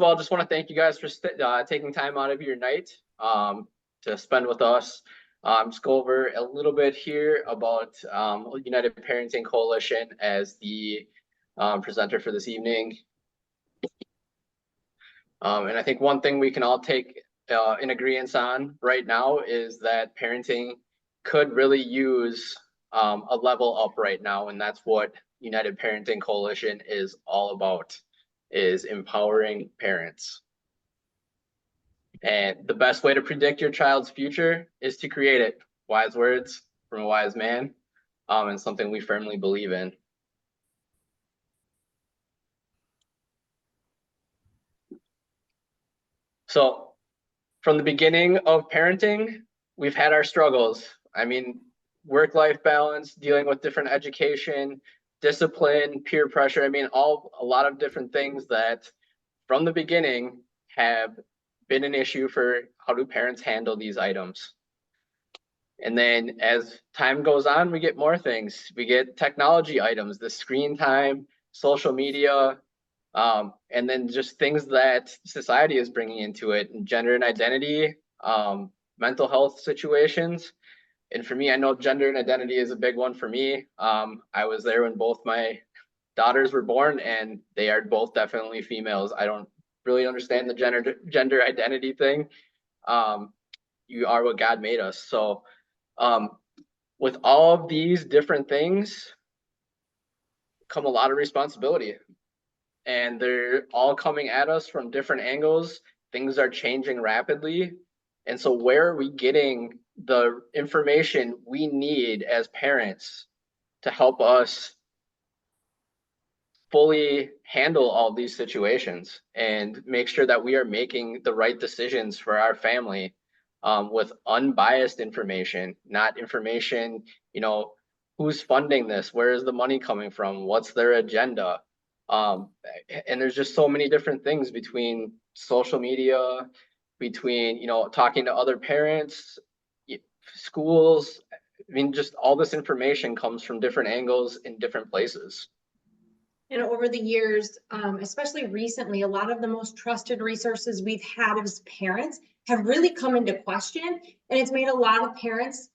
of all, just want to thank you guys for taking time out of your night to spend with us. Just go over a little bit here about United Parenting Coalition as the presenter for this evening. And I think one thing we can all take in agreement on right now is that parenting could really use a level up right now, and that's what United Parenting Coalition is all about, is empowering parents. And the best way to predict your child's future is to create it. Wise words from a wise man, and something we firmly believe in. So from the beginning of parenting, we've had our struggles. I mean, work-life balance, dealing with different education, discipline, peer pressure. I mean, a lot of different things that from the beginning have been an issue for how do parents handle these items. And then as time goes on, we get more things. We get technology items, the screen time, social media, and then just things that society is bringing into it, and gender and identity, mental health situations. And for me, I know gender and identity is a big one for me. I was there when both my daughters were born, and they are both definitely females. I don't really understand the gender identity thing. You are what God made us. So with all of these different things come a lot of responsibility, and they're all coming at us from different angles. Things are changing rapidly. And so where are we getting the information we need as parents to help us fully handle all these situations and make sure that we are making the right decisions for our family, with unbiased information, not information, who's funding this, where is the money coming from, what's their agenda? And there's just so many different things between social media, between, talking to other parents, schools. I mean, just all this information comes from different angles in different places. And over the years, especially recently, a lot of the most trusted resources we've had as parents have really come into question. And it's made a lot of parents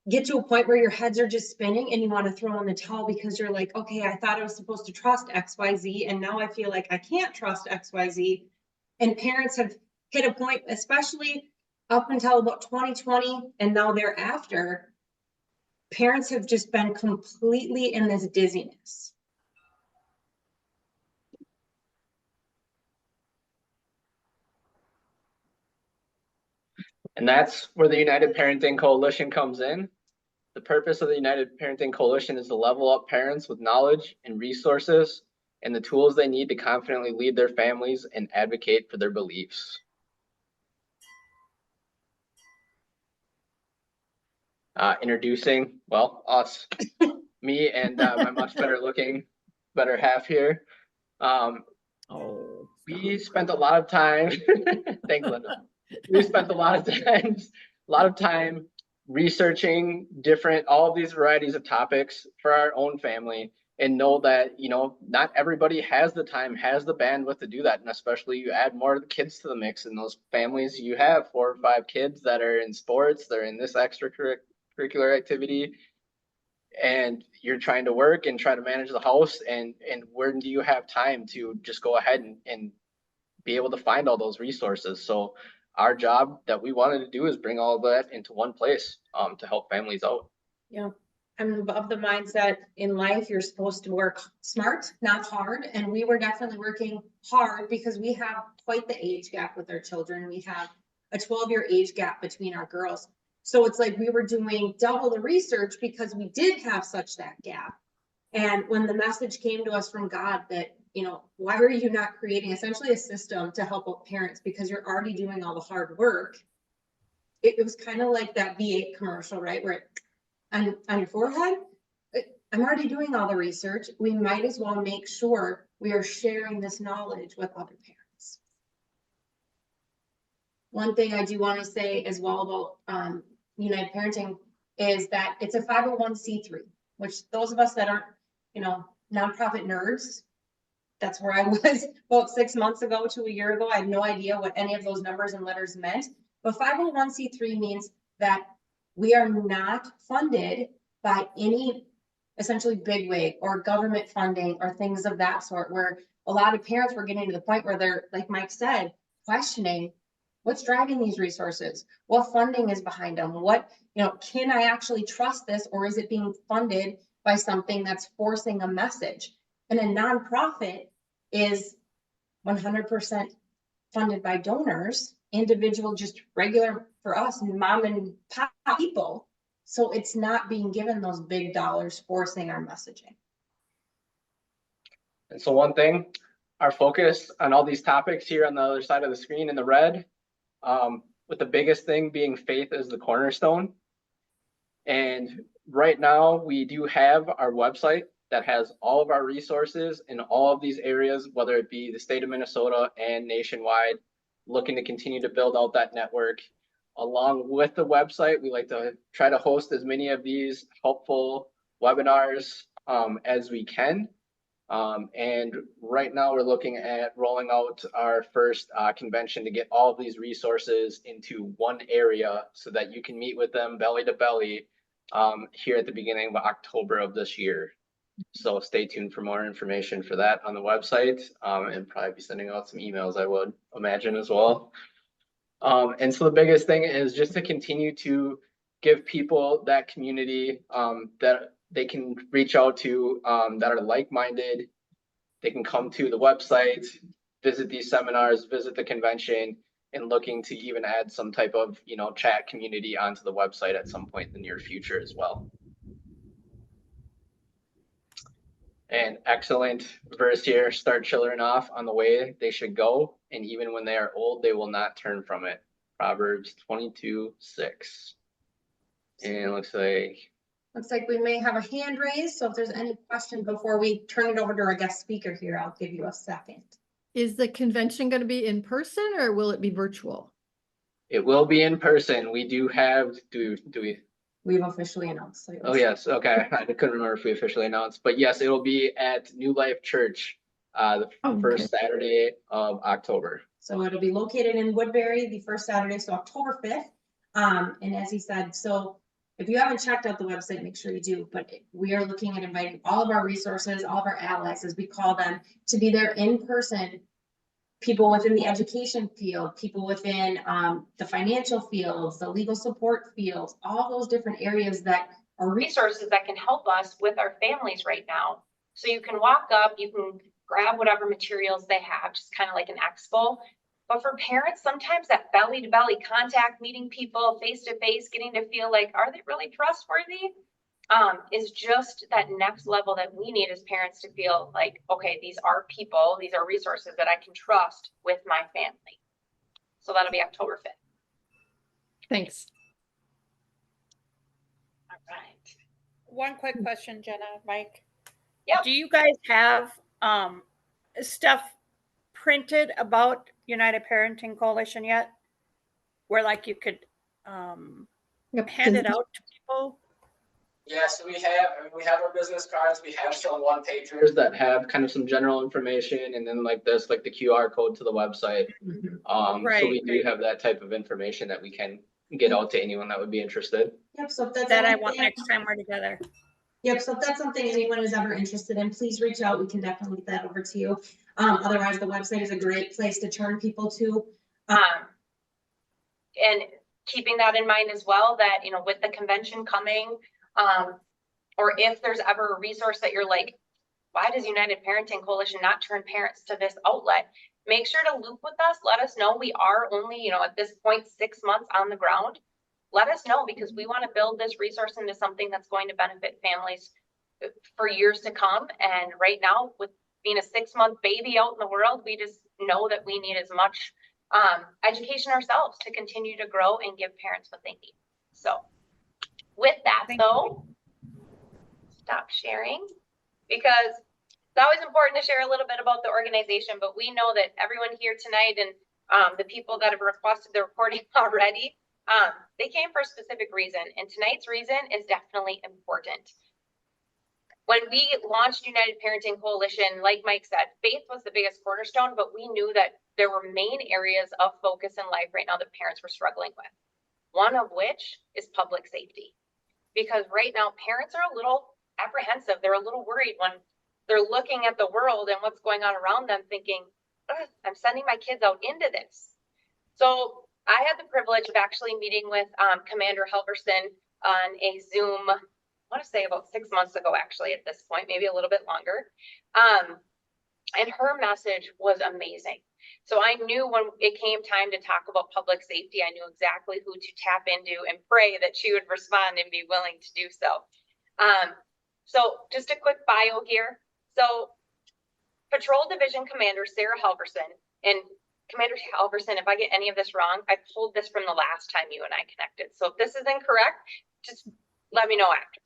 get to a point where your heads are just spinning and you want to throw in the towel because you're like, okay, I thought I was supposed to trust XYZ, and now I feel like I can't trust XYZ. And parents have hit a point, especially up until about 2020 and now thereafter, parents have just been completely in this dizziness. And that's where the United Parenting Coalition comes in. The purpose of the United Parenting Coalition is to level up parents with knowledge and resources and the tools they need to confidently lead their families and advocate for their beliefs. Introducing, well, us, me and my much better half here. We spent a lot of time, thanks, Linda. We spent a lot of time researching all of these varieties of topics for our own family, and know that, not everybody has the time, has the bandwidth to do that. And especially you add more of the kids to the mix in those families. You have 4 or 5 kids that are in sports, they're in this extracurricular activity, and you're trying to work and try to manage the house. And where do you have time to just go ahead and be able to find all those resources? So our job that we wanted to do is bring all of that into one place, to help families out. Yeah, I'm of the mindset in life you're supposed to work smart, not hard. And we were definitely working hard because we have quite the age gap with our children. We have a 12-year age gap between our girls. So it's like we were doing double the research because we did have such that gap. And when the message came to us from God that, why are you not creating essentially a system to help out parents because you're already doing all the hard work? It was kind of like that V8 commercial, right? Where on your forehead, I'm already doing all the research. We might as well make sure we are sharing this knowledge with other parents. One thing I do want to say as well about United Parenting is that it's a 501c3, which those of us that aren't, nonprofit nerds, that's where I was about 6 months ago to a year ago. I had no idea what any of those numbers and letters meant. But 501c3 means that we are not funded by any essentially bigwig or government funding or things of that sort, where a lot of parents were getting to the point where they're, like Mike said, questioning what's driving these resources, what funding is behind them, what, can I actually trust this, or is it being funded by something that's forcing a message? And a nonprofit is 100% funded by donors, individual, just regular for us, mom and pop people. So it's not being given those big dollars forcing our messaging. And so one thing, our focus on all these topics here on the other side of the screen in the red, with the biggest thing being faith as the cornerstone. And right now we do have our website that has all of our resources in all of these areas, whether it be the state of Minnesota and nationwide, looking to continue to build out that network. Along with the website, we like to try to host as many of these helpful webinars as we can. And right now we're looking at rolling out our first convention to get all of these resources into one area so that you can meet with them belly to belly here at the beginning of October of this year. So stay tuned for more information for that on the website, and probably be sending out some emails, I would imagine, as well. And so the biggest thing is just to continue to give people that community that they can reach out to that are like-minded. They can come to the website, visit these seminars, visit the convention, and looking to even add some type of chat community onto the website at some point in the near future as well. And excellent verse here, start children off on the way they should go, and even when they are old, they will not turn from it. Proverbs 22:6. And it looks like we may have a hand raised, so if there's any question before we turn it over to our guest speaker here, I'll give you a second. Is the convention going to be in person or will it be virtual? It will be in person. We do have, do we? We've officially announced. Oh, yes. Okay. I couldn't remember if we officially announced, but yes, it'll be at New Life Church, the first Saturday of October. So it'll be located in Woodbury the first Saturday, so October 5th. And as he said, so if you haven't checked out the website, make sure you do, but we are looking at inviting all of our resources, all of our allies, as we call them, to be there in person. People within the education field, people within the financial fields, the legal support fields, all those different areas that are resources that can help us with our families right now. So you can walk up, you can grab whatever materials they have, just kind of like an expo. But for parents, sometimes that belly to belly contact, meeting people face to face, getting to feel like, are they really trustworthy? Is just that next level that we need as parents to feel like, okay, these are people, these are resources that I can trust with my family. So that'll be October 5th. Thanks. All right. One quick question, Jenna, Mike. Yeah. Do you guys have stuff printed about United Parenting Coalition yet? Where like you could hand it out to people? Yes, we have our business cards. We have some one-pagers that have kind of some general information, and then like the QR code to the website. So we do have that type of information that we can get out to anyone that would be interested. Yep. So if that's that I want next time we're together. Yep. So if that's something anyone is ever interested in, please reach out. We can definitely get that over to you. Otherwise, the website is a great place to turn people to. And keeping that in mind as well, that with the convention coming. Or if there's ever a resource that you're like, why does United Parenting Coalition not turn parents to this outlet? Make sure to loop with us. Let us know. We are only, at this point, 6 months on the ground. Let us know, because we want to build this resource into something that's going to benefit families for years to come. And right now, with being a 6-month baby out in the world, we just know that we need as much education ourselves to continue to grow and give parents what they need. So with that, stop sharing, because it's always important to share a little bit about the organization, but we know that everyone here tonight and the people that have requested the recording already, they came for a specific reason, and tonight's reason is definitely important. When we launched United Parenting Coalition, like Mike said, faith was the biggest cornerstone, but we knew that there were main areas of focus in life right now that parents were struggling with. One of which is public safety. Because right now parents are a little apprehensive. They're a little worried when they're looking at the world and what's going on around them, thinking, I'm sending my kids out into this. So I had the privilege of actually meeting with Commander Halverson on a Zoom, I want to say about 6 months ago, actually, at this point, maybe a little bit longer. And her message was amazing. So I knew when it came time to talk about public safety, I knew exactly who to tap into and pray that she would respond and be willing to do so. So just a quick bio here. So Patrol Division Commander Sarah Halverson, and Commander Halverson, if I get any of this wrong, I pulled this from the last time you and I connected. So if this is incorrect, just let me know after.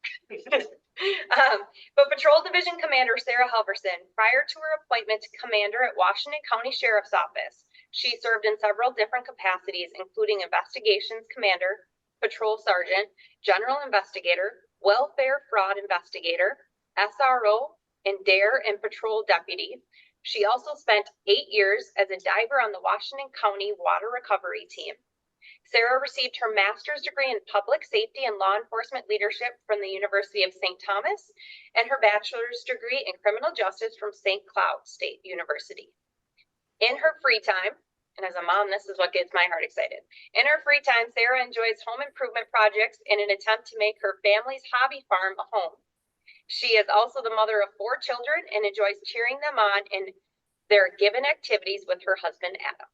But Patrol Division Commander Sarah Halverson, prior to her appointment to Commander at Washington County Sheriff's Office, she served in several different capacities, including Investigations Commander, Patrol Sergeant, General Investigator, Welfare Fraud Investigator, SRO, and DARE and Patrol Deputy. She also spent 8 years as a diver on the Washington County Water Recovery Team. Sarah received her master's degree in public safety and law enforcement leadership from the University of St. Thomas and her bachelor's degree in criminal justice from St. Cloud State University. In her free time, and as a mom, this is what gets my heart excited. In her free time, Sarah enjoys home improvement projects in an attempt to make her family's hobby farm a home. She is also the mother of 4 children and enjoys cheering them on in their given activities with her husband, Adam.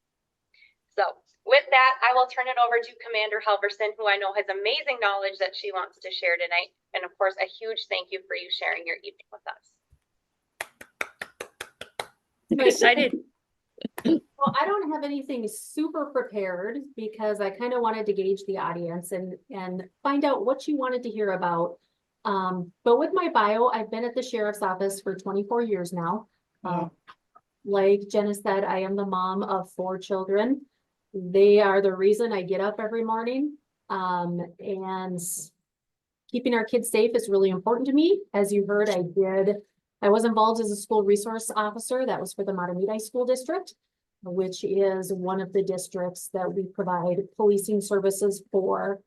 So with that, I will turn it over to Commander Halverson, who I know has amazing knowledge that she wants to share tonight. And of course, a huge thank you for you sharing your evening with us. I'm excited. Well, I don't have anything super prepared because I kind of wanted to gauge the audience and find out what you wanted to hear about. But with my bio, I've been at the sheriff's office for 24 years now. Like Jenna said, I am the mom of 4 children. They are the reason I get up every morning. And keeping our kids safe is really important to me. As you heard, I was involved as a school resource officer. That was for the Matamidi School District, which is one of the districts that we provide policing services for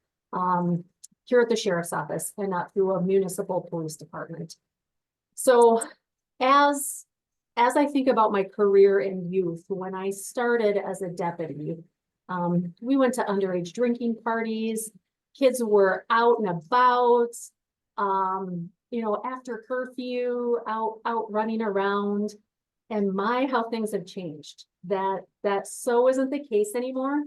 here at the sheriff's office and not through a municipal police department. So as I think about my career in youth, when I started as a deputy, we went to underage drinking parties. Kids were out and about, after curfew, out running around. And how things have changed. That so isn't the case anymore.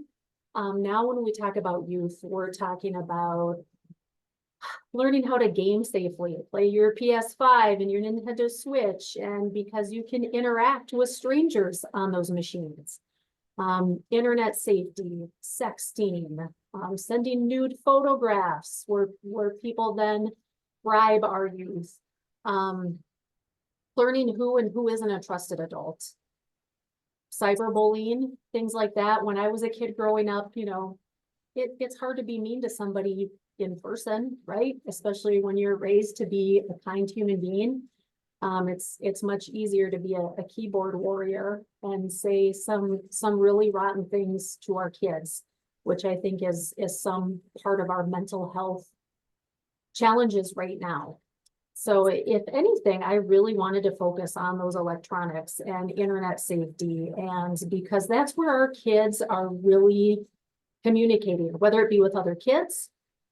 Now when we talk about youth, we're talking about learning how to game safely, play your PS5 and your Nintendo Switch, and because you can interact with strangers on those machines. Internet safety, sexting, sending nude photographs where people then bribe our youth. Learning who and who isn't a trusted adult. Cyberbullying, things like that. When I was a kid growing up, it's hard to be mean to somebody in person, right? Especially when you're raised to be a kind human being. It's much easier to be a keyboard warrior and say some really rotten things to our kids, which I think is some part of our mental health challenges right now. So if anything, I really wanted to focus on those electronics and internet safety, and because that's where our kids are really communicating, whether it be with other kids,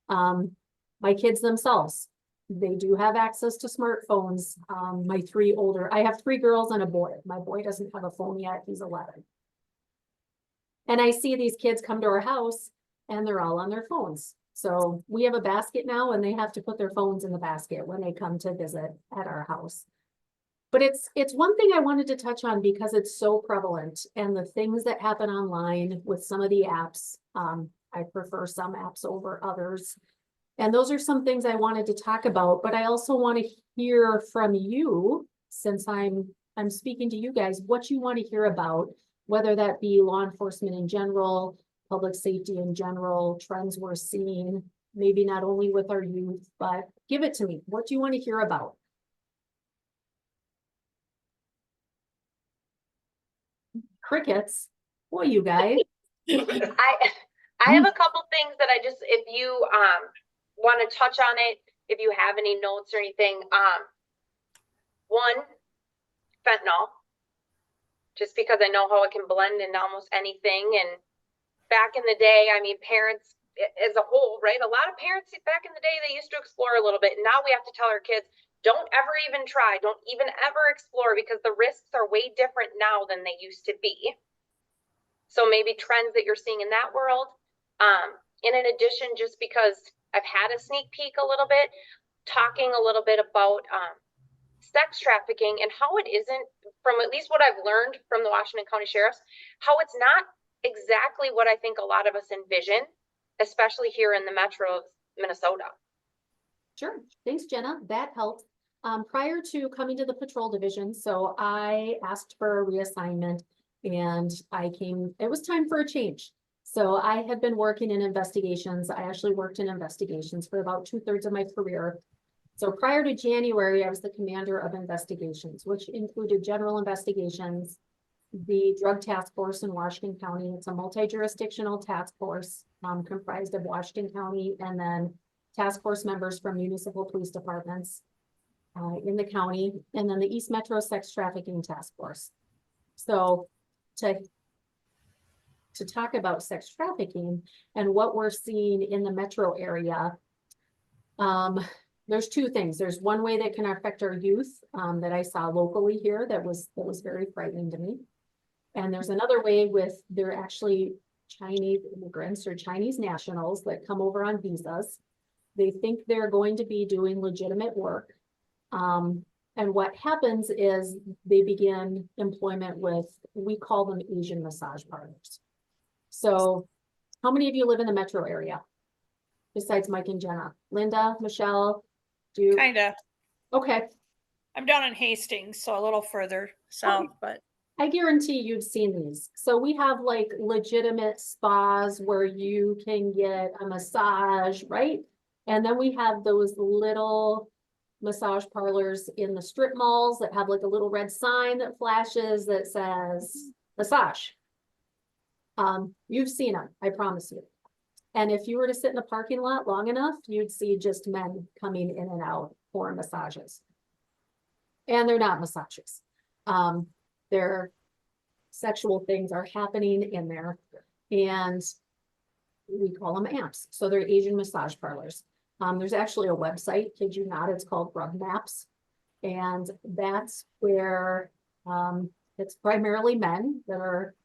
my kids themselves. They do have access to smartphones. I have 3 girls and a boy. My boy doesn't have a phone yet. He's 11. And I see these kids come to our house and they're all on their phones. So we have a basket now and they have to put their phones in the basket when they come to visit at our house. But it's one thing I wanted to touch on because it's so prevalent, and the things that happen online with some of the apps. I prefer some apps over others. And those are some things I wanted to talk about, but I also want to hear from you, since I'm speaking to you guys, what you want to hear about, whether that be law enforcement in general, public safety in general, trends we're seeing, maybe not only with our youth, but give it to me. What do you want to hear about? Crickets. Boy, you guys. I have a couple things that I just, if you want to touch on it, if you have any notes or anything. One, fentanyl, just because I know how it can blend into almost anything. And back in the day, I mean, parents as a whole, right? A lot of parents back in the day, they used to explore a little bit. And now we have to tell our kids, don't ever even try, don't even ever explore, because the risks are way different now than they used to be. So maybe trends that you're seeing in that world. And in addition, just because I've had a sneak peek a little bit, talking a little bit about sex trafficking and how it isn't, from at least what I've learned from the Washington County Sheriffs, how it's not exactly what I think a lot of us envision, especially here in the metro of Minnesota. Sure. Thanks, Jenna. That helped. Prior to coming to the patrol division, so I asked for a reassignment and it was time for a change. So I had been working in investigations. I actually worked in investigations for about 2/3 of my career. So prior to January, I was the commander of investigations, which included general investigations, the drug task force in Washington County. It's a multi-jurisdictional task force comprised of Washington County and then task force members from municipal police departments in the county, and then the East Metro Sex Trafficking Task Force. So to talk about sex trafficking and what we're seeing in the metro area, there's two things. There's one way that can affect our youth that I saw locally here that was very frightening to me. And there's another way they're actually Chinese immigrants or Chinese nationals that come over on visas. They think they're going to be doing legitimate work. And what happens is they begin employment with, we call them Asian massage parlors. So how many of you live in the metro area besides Mike and Jenna? Linda, Michelle, do you? Kinda. Okay. I'm down in Hastings, so a little further south, but I guarantee you've seen these. So we have like legitimate spas where you can get a massage, right? And then we have those little massage parlors in the strip malls that have like a little red sign that flashes that says massage. You've seen them, I promise you. And if you were to sit in a parking lot long enough, you'd see just men coming in and out for massages. And they're not massages. Their sexual things are happening in there, and we call them amps. So they're Asian massage parlors. There's actually a website, kid you not, it's called Rub Maps. And that's where it's primarily men that are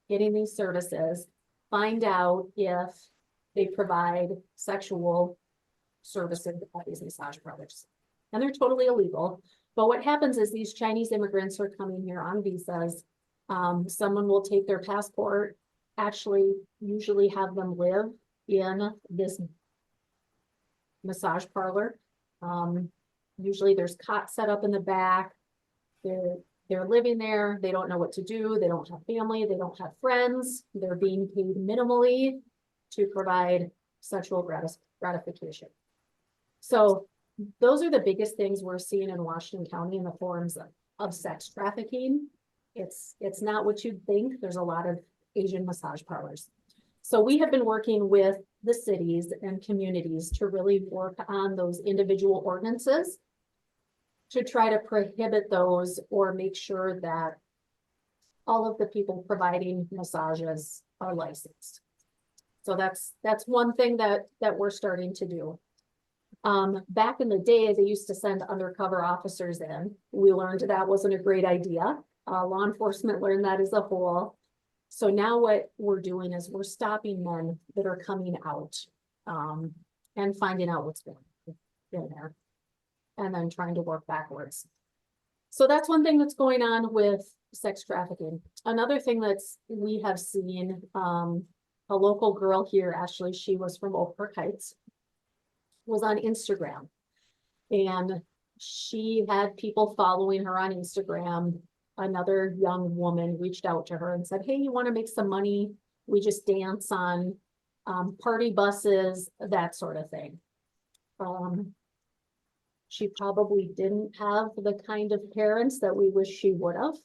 getting these services. Find out if they provide sexual services at these massage parlors. And they're totally illegal. But what happens is these Chinese immigrants are coming here on visas. Someone will take their passport, actually usually have them live in this massage parlor. Usually there's cots set up in the back. They're living there. They don't know what to do. They don't have family. They don't have friends. They're being paid minimally to provide sexual gratification. So those are the biggest things we're seeing in Washington County in the forms of sex trafficking. It's not what you'd think. There's a lot of Asian massage parlors. So we have been working with the cities and communities to really work on those individual ordinances to try to prohibit those or make sure that all of the people providing massages are licensed. So that's one thing that we're starting to do. Back in the day, they used to send undercover officers in. We learned that wasn't a great idea. Law enforcement learned that as a whole. So now what we're doing is we're stopping men that are coming out and finding out what's going on in there and then trying to work backwards. So that's one thing that's going on with sex trafficking. Another thing we have seen, a local girl here, actually, she was from Oak Park Heights, was on Instagram, and she had people following her on Instagram. Another young woman reached out to her and said, hey, you want to make some money? We just dance on party buses, that sort of thing. She probably didn't have the kind of parents that we wish she would have.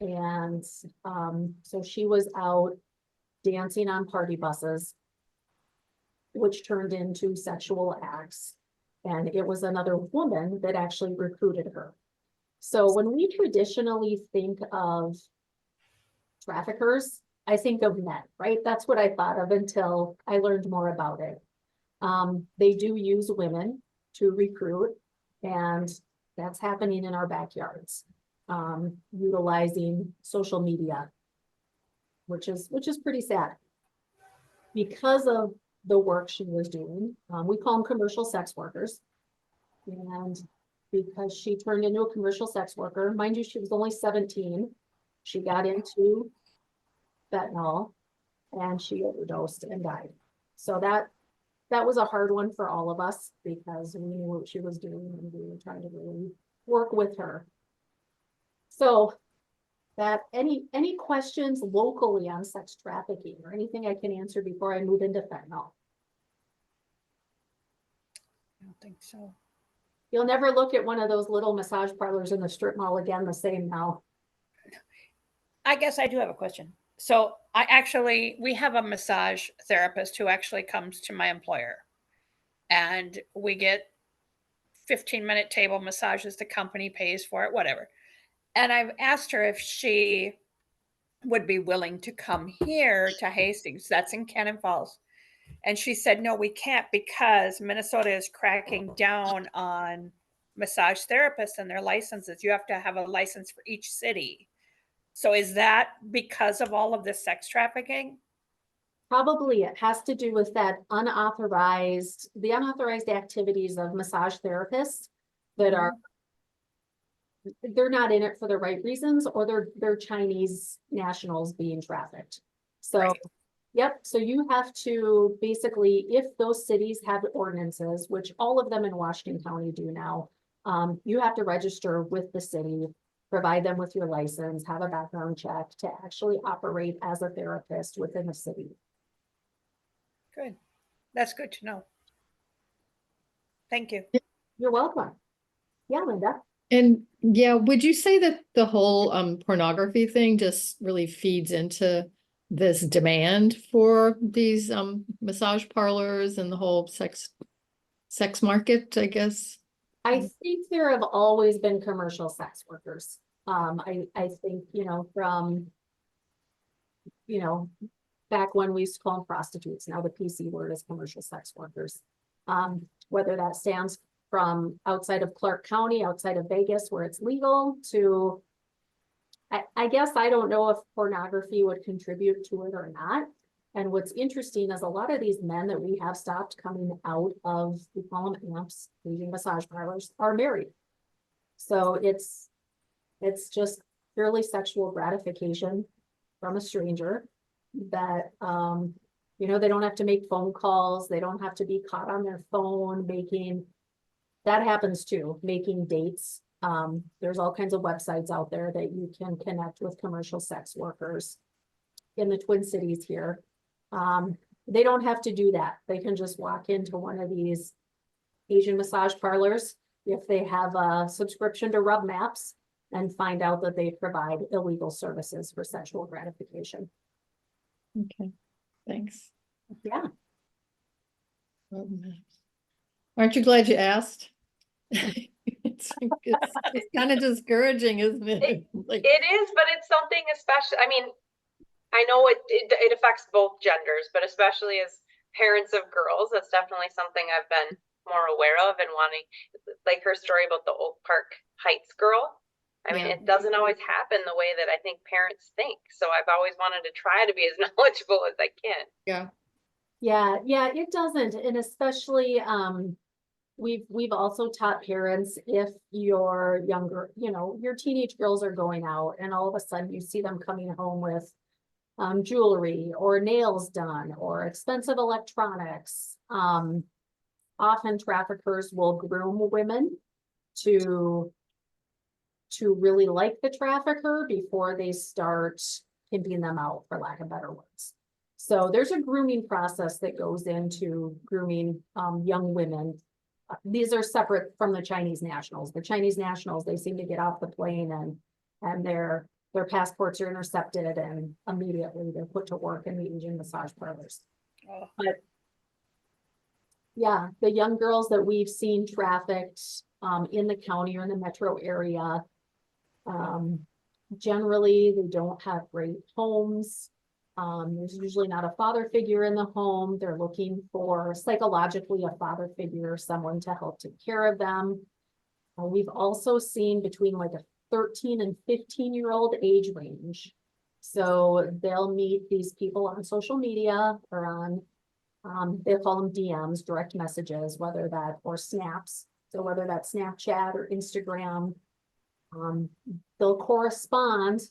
And, so she was out dancing on party buses, which turned into sexual acts. And it was another woman that actually recruited her. So when we traditionally think of traffickers, I think of men, right? That's what I thought of until I learned more about it. They do use women to recruit, and that's happening in our backyards, utilizing social media, which is pretty sad. Because of the work she was doing, we call them commercial sex workers. And because she turned into a commercial sex worker, mind you, she was only 17. She got into fentanyl and she overdosed and died. So that was a hard one for all of us because we knew what she was doing and we were trying to really work with her. So that any questions locally on sex trafficking or anything I can answer before I move into fentanyl? I don't think so. You'll never look at one of those little massage parlors in the strip mall again the same now. I guess I do have a question. So we have a massage therapist who actually comes to my employer, and we get 15-minute table massages. The company pays for it, whatever. And I've asked her if she would be willing to come here to Hastings. That's in Cannon Falls. And she said, no, we can't because Minnesota is cracking down on massage therapists and their licenses. You have to have a license for each city. So is that because of all of this sex trafficking? Probably it has to do with that the unauthorized activities of massage therapists that are, they're not in it for the right reasons, or they're Chinese nationals being trafficked. So, Right. Yep. So you have to basically, if those cities have ordinances, which all of them in Washington County do now, you have to register with the city, provide them with your license, have a background check to actually operate as a therapist within the city. Good. That's good to know. Thank you. You're welcome. Yeah, Linda. And yeah, would you say that the whole pornography thing just really feeds into this demand for these massage parlors and the whole sex market, I guess? I think there have always been commercial sex workers. I think, from, back when we used to call them prostitutes, now the PC word is commercial sex workers. Whether that stands from outside of Clark County, outside of Vegas, where it's legal, to, I guess I don't know if pornography would contribute to it or not. And what's interesting is a lot of these men that we have stopped coming out of, we call them amps, leaving massage parlors, are married. So it's just purely sexual gratification from a stranger that, they don't have to make phone calls. They don't have to be caught on their phone that happens too, making dates. There's all kinds of websites out there that you can connect with commercial sex workers in the Twin Cities here. They don't have to do that. They can just walk into one of these Asian massage parlors if they have a subscription to Rub Maps and find out that they provide illegal services for sexual gratification. Okay, thanks. Yeah. Aren't you glad you asked? It's kind of discouraging, isn't it? It is, but it's something especially, I know it affects both genders, but especially as parents of girls, that's definitely something I've been more aware of and wanting, like her story about the Oak Park Heights girl. It doesn't always happen the way that I think parents think. So I've always wanted to try to be as knowledgeable as I can. Yeah, it doesn't. And especially, we've also taught parents, if you're younger, your teenage girls are going out and all of a sudden you see them coming home with jewelry or nails done or expensive electronics. Often traffickers will groom women to really like the trafficker before they start pimping them out, for lack of better words. So there's a grooming process that goes into grooming young women. These are separate from the Chinese nationals. The Chinese nationals, they seem to get off the plane and they're their passports are intercepted and immediately they're put to work in the Asian massage parlors. Oh. But yeah, the young girls that we've seen trafficked in the county or in the metro area, generally they don't have great homes. There's usually not a father figure in the home. They're looking for psychologically a father figure, someone to help take care of them. We've also seen between like a 13 and 15-year-old age range. So they'll meet these people on social media or on, they call them DMs, direct messages, whether that, or snaps. So whether that's Snapchat or Instagram, they'll correspond,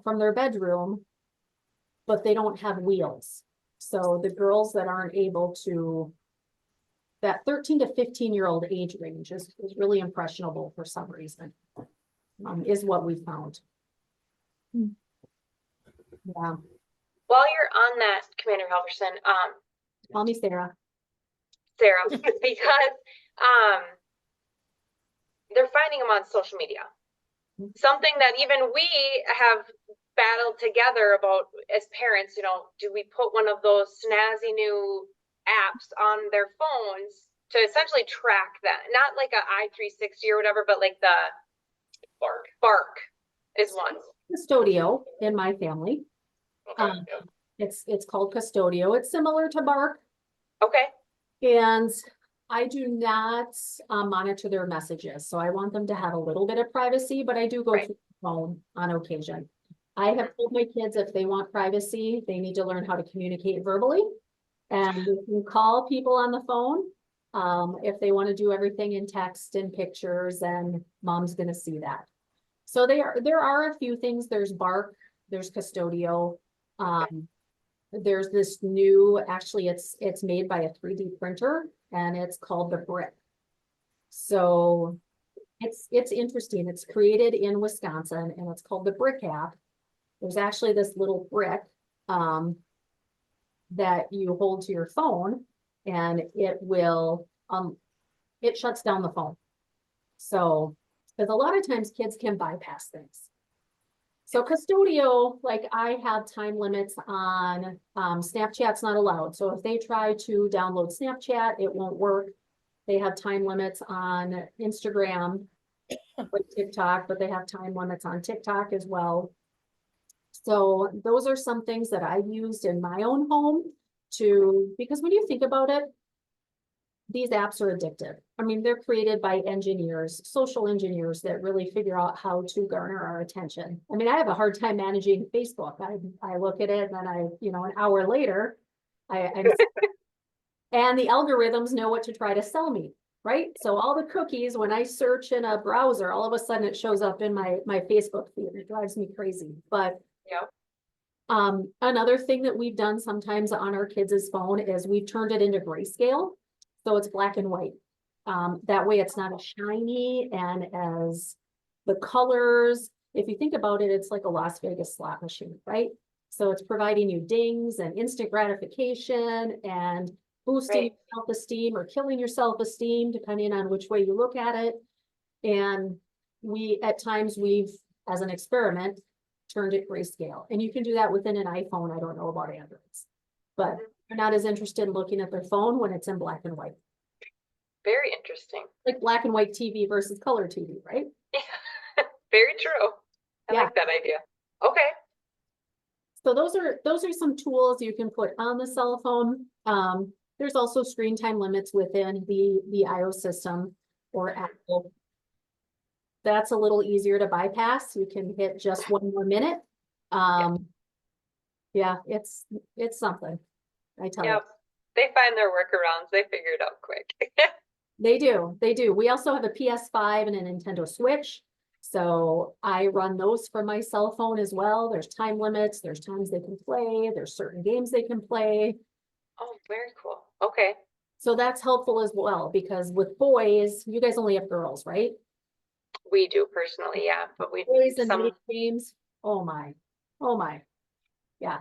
from their bedroom, but they don't have wheels. So the girls that aren't able to, that 13 to 15-year-old age range is really impressionable for some reason, is what we found. Yeah. While you're on that, Commander Halverson, Call me Sarah. Sarah, because they're finding them on social media. Something that even we have battled together about as parents, do we put one of those snazzy new apps on their phones to essentially track that? Not like a i360 or whatever, but like the Bark is one. Custodio in my family. Okay. It's called Custodio. It's similar to Bark. Okay. And I do not monitor their messages. So I want them to have a little bit of privacy, but I do go Right. through the phone on occasion. I have told my kids if they want privacy, they need to learn how to communicate verbally. And you can call people on the phone. If they want to do everything in text and pictures, and mom's gonna see that. So there are a few things. There's Bark, there's Custodio. There's this new, actually it's made by a 3D printer and it's called the Brick. So it's interesting. It's created in Wisconsin and it's called the Brick app. There's actually this little brick that you hold to your phone and it will, it shuts down the phone. So, because a lot of times kids can bypass things. So Custodio, like I have time limits on, Snapchat's not allowed. So if they try to download Snapchat, it won't work. They have time limits on Instagram, like TikTok, but they have time limits on TikTok as well. So those are some things that I've used in my own home because when you think about it, these apps are addictive. I mean, they're created by engineers, social engineers that really figure out how to garner our attention. I mean, I have a hard time managing Facebook. I look at it and then an hour later, I'm and the algorithms know what to try to sell me, right? So all the cookies, when I search in a browser, all of a sudden it shows up in my Facebook feed. It drives me crazy. But yeah. Another thing that we've done sometimes on our kids' phone is we've turned it into grayscale. So it's black and white. That way it's not as shiny and as the colors. If you think about it, it's like a Las Vegas slot machine, right? So it's providing you dings and instant gratification and boosting your self-esteem or killing your self-esteem, depending on which way you look at it. And at times we've, as an experiment, turned it grayscale. And you can do that within an iPhone. I don't know about Androids, but they're not as interested in looking at their phone when it's in black and white. Very interesting. Like black and white TV versus color TV, right? Very true. I Yeah. like that idea. Okay. So those are some tools you can put on the cell phone. There's also screen time limits within the iOS system or Apple. That's a little easier to bypass. You can hit just 1 more minute. Yeah, it's something. I tell you. Yep. They find their workarounds. They figure it out quick. They do. We also have a PS5 and a Nintendo Switch. So I run those from my cell phone as well. There's time limits. There's times they can play. There's certain games they can play. Oh, very cool. Okay. So that's helpful as well, because with boys, you guys only have girls, right? We do personally, yeah, but we Boys and some video games. Oh my. Yeah.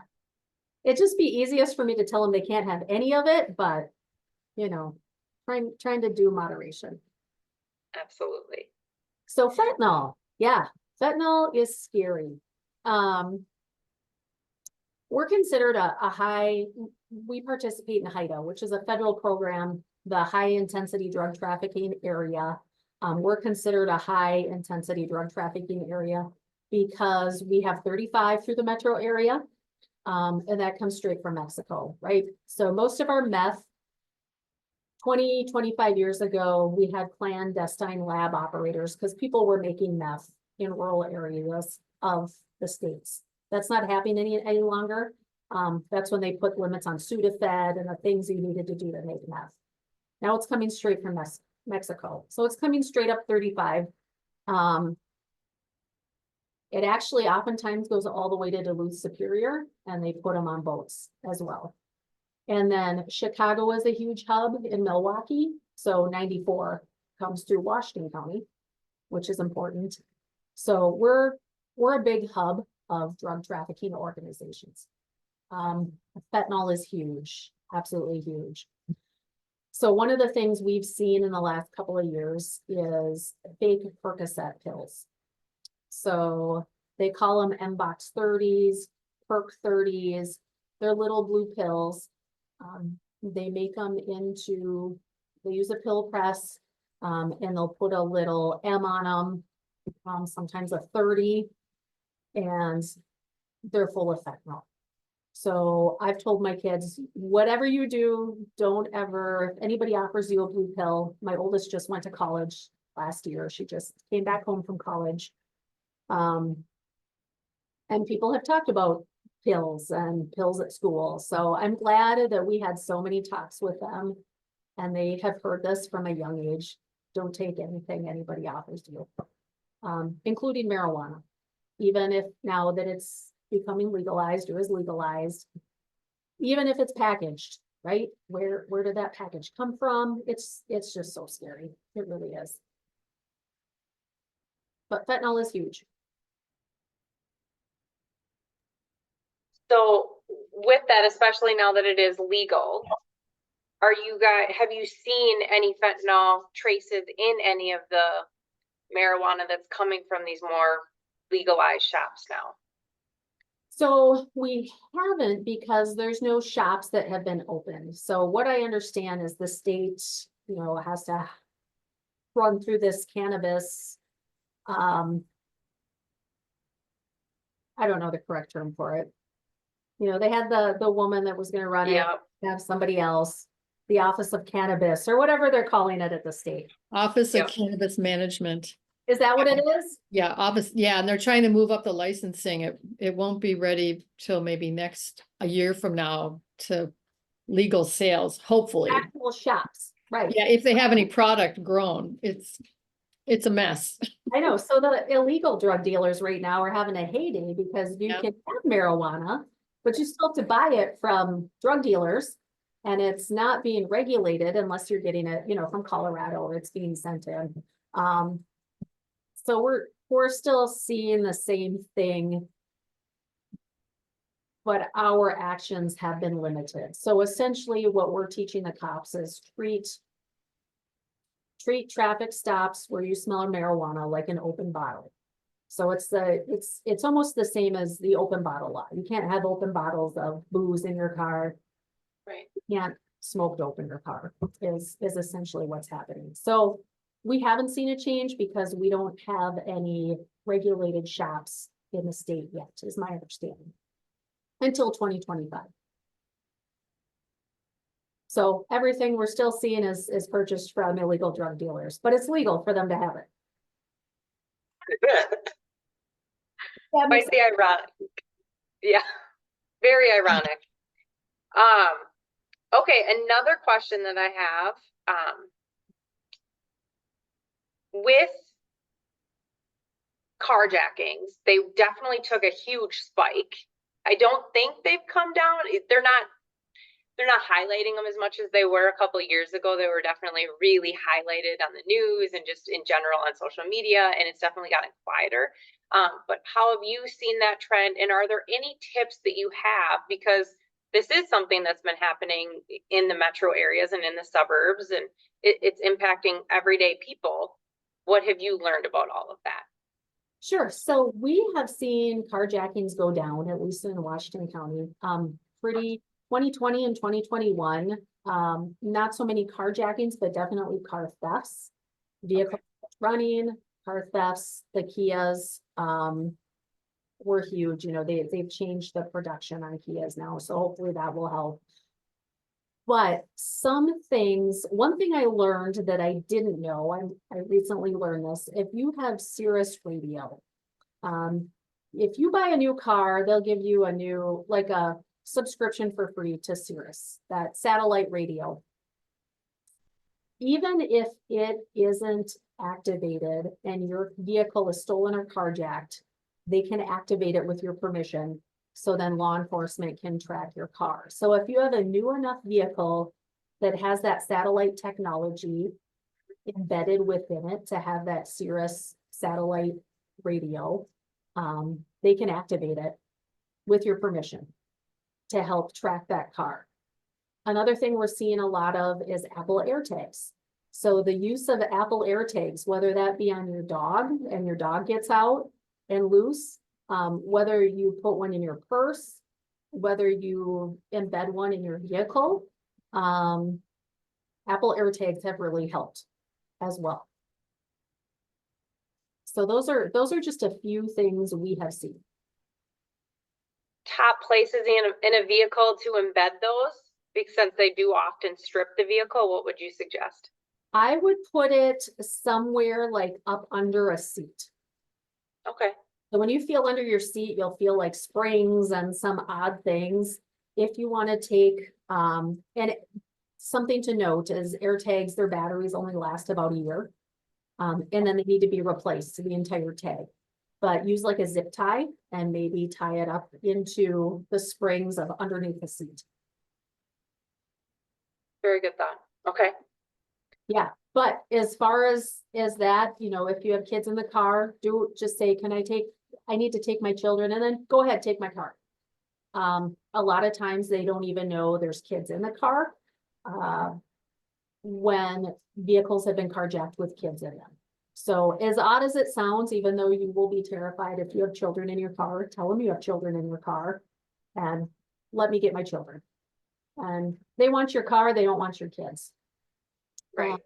It'd just be easiest for me to tell them they can't have any of it, but trying to do moderation. absolutely. So fentanyl, yeah, fentanyl is scary. we're considered we participate in HIDA, which is a federal program, the high intensity drug trafficking area. We're considered a high intensity drug trafficking area because we have 35 through the metro area. And that comes straight from Mexico, right? So most of our meth, 25 years ago, we had clandestine lab operators because people were making meth in rural areas of the states. That's not happening any longer. That's when they put limits on Sudafed and the things you needed to do to make meth. Now it's coming straight from Mexico. So it's coming straight up 35. It actually oftentimes goes all the way to Duluth Superior, and they put them on boats as well. And then Chicago is a huge hub in Milwaukee. So 94 comes through Washington County, which is important. So we're a big hub of drug trafficking organizations. Fentanyl is huge, absolutely huge. So one of the things we've seen in the last couple of years is fake Percocet pills. So they call them M-Box 30s, Perc 30s. They're little blue pills. They make them they use a pill press, and they'll put a little M on them, sometimes a 30, and they're full of fentanyl. So I've told my kids, whatever you do, don't ever, if anybody offers you a blue pill, my oldest just went to college last year. She just came back home from college. And people have talked about pills and pills at school. So I'm glad that we had so many talks with them and they have heard this from a young age. Don't take anything anybody offers you, including marijuana. Even if now that it's becoming legalized or is legalized, even if it's packaged, right? Where did that package come from? It's just so scary. It really is. But fentanyl is huge. So with that, especially now that it is legal, have you seen any fentanyl traces in any of the marijuana that's coming from these more legalized shops now? So we haven't, because there's no shops that have been opened. So what I understand is the state, has to run through this cannabis. I don't know the correct term for it. They had the woman that was going to run it, have somebody else, the Office of Cannabis or whatever they're calling it at the state. Office of Cannabis Management. Is that what it is? Yeah, and they're trying to move up the licensing. It won't be ready till maybe a year from now to legal sales, hopefully. Actual shops, right? Yeah, if they have any product grown, it's a mess. I know. So the illegal drug dealers right now are having a heyday because you can have marijuana, but you still have to buy it from drug dealers, and it's not being regulated unless you're getting it, from Colorado, or it's being sent in. So we're still seeing the same thing, but our actions have been limited. So essentially what we're teaching the cops is treat traffic stops where you smell marijuana like an open bottle. So it's almost the same as the open bottle law. You can't have open bottles of booze in your car. Right. You can't smoke dope in your car is essentially what's happening. So we haven't seen a change because we don't have any regulated shops in the state yet, is my understanding, until 2025. So everything we're still seeing is purchased from illegal drug dealers, but it's legal for them to have it. Might be ironic. Yeah, very ironic. Okay, another question that I have, with carjackings, they definitely took a huge spike. I don't think they've come down. They're not highlighting them as much as they were a couple of years ago. They were definitely really highlighted on the news and just in general on social media, and it's definitely gotten quieter. But how have you seen that trend? And are there any tips that you have? Because this is something that's been happening in the metro areas and in the suburbs, and it's impacting everyday people. What have you learned about all of that? Sure. So we have seen carjackings go down, at least in Washington County. Pretty 2020 and 2021. Not so many carjackings, but definitely car thefts. Vehicle running, car thefts, the Kias, were huge. You know, they've changed the production on Kias now, so hopefully that will help. But some things, one thing I learned that I didn't know, I recently learned this, if you have Sirius radio, if you buy a new car, they'll give you a new, like a subscription for free to Sirius, that satellite radio. Even if it isn't activated and your vehicle is stolen or carjacked, they can activate it with your permission. So then law enforcement can track your car. So if you have a new enough vehicle that has that satellite technology embedded within it to have that Sirius satellite radio, they can activate it with your permission to help track that car. Another thing we're seeing a lot of is Apple AirTags. So the use of Apple AirTags, whether that be on your dog and your dog gets out and loose, whether you put one in your purse, whether you embed one in your vehicle, Apple AirTags have really helped as well. So those are just a few things we have seen. Top places in a vehicle to embed those, because since they do often strip the vehicle, what would you suggest? I would put it somewhere like up under a seat. Okay. So when you feel under your seat, you'll feel like springs and some odd things. If you want to take, something to note is AirTags, their batteries only last about a year. And then they need to be replaced to the entire tag. But use like a zip tie and maybe tie it up into the springs of underneath the seat. Very good thought. Okay. Yeah, but as far as that, you know, if you have kids in the car, just say, I need to take my children, and then go ahead, take my car. A lot of times they don't even know there's kids in the car when vehicles have been carjacked with kids in them. So as odd as it sounds, even though you will be terrified if you have children in your car, tell them you have children in your car and let me get my children. And they want your car, they don't want your kids. Right.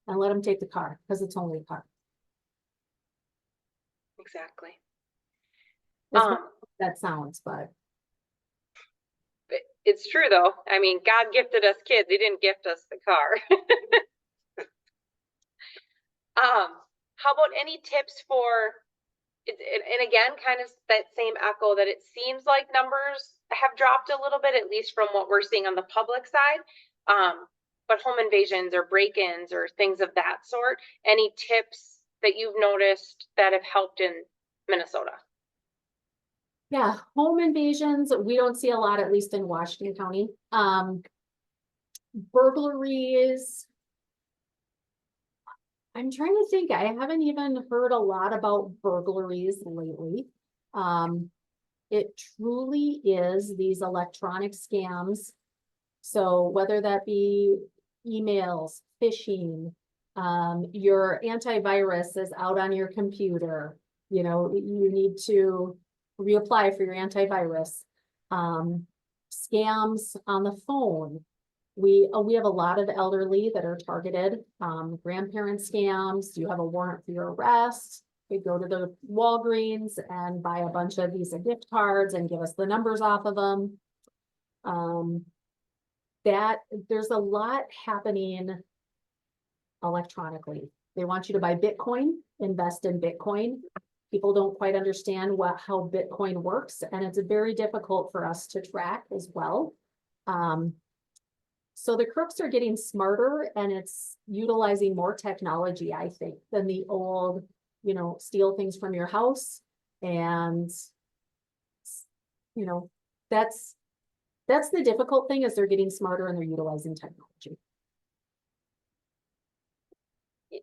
And let them take the car because it's only a car. Exactly. That sounds, but it's true though. I mean, God gifted us kids. He didn't gift us the car. How about any tips for, and again, kind of that same echo that it seems like numbers have dropped a little bit, at least from what we're seeing on the public side. But home invasions or break-ins or things of that sort, any tips that you've noticed that have helped in Minnesota? yeah, home invasions, we don't see a lot, at least in Washington County. Burglaries, I'm trying to think, I haven't even heard a lot about burglaries lately. It truly is these electronic scams. So whether that be emails, phishing, your antivirus is out on your computer, you know, you need to reapply for your antivirus. Scams on the phone. We have a lot of elderly that are targeted, grandparent scams. You have a warrant for your arrest. We go to the Walgreens and buy a bunch of Visa gift cards and give us the numbers off of them. That there's a lot happening electronically. They want you to buy Bitcoin, invest in Bitcoin. People don't quite understand how Bitcoin works, and it's very difficult for us to track as well. So the crooks are getting smarter, and it's utilizing more technology, I think, than the old, you know, steal things from your house. And, you know, that's the difficult thing, is they're getting smarter and they're utilizing technology.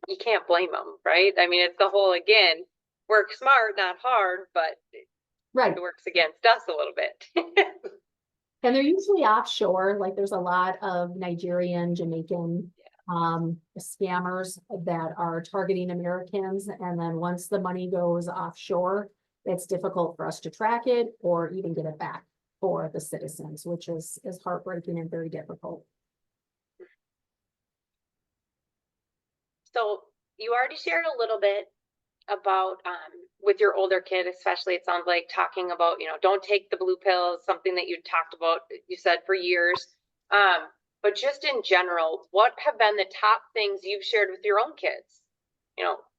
You can't blame them, right? I mean, it's the whole, again, work smart, not hard, but right, it works against us a little bit. And they're usually offshore. Like there's a lot of Nigerian, Jamaican scammers that are targeting Americans. And then once the money goes offshore, it's difficult for us to track it or even get it back for the citizens, which is heartbreaking and very difficult. So you already shared a little bit about with your older kid, especially, it sounds like talking about, don't take the blue pills, something that you talked about, you said for years. But just in general, what have been the top things you've shared with your own kids,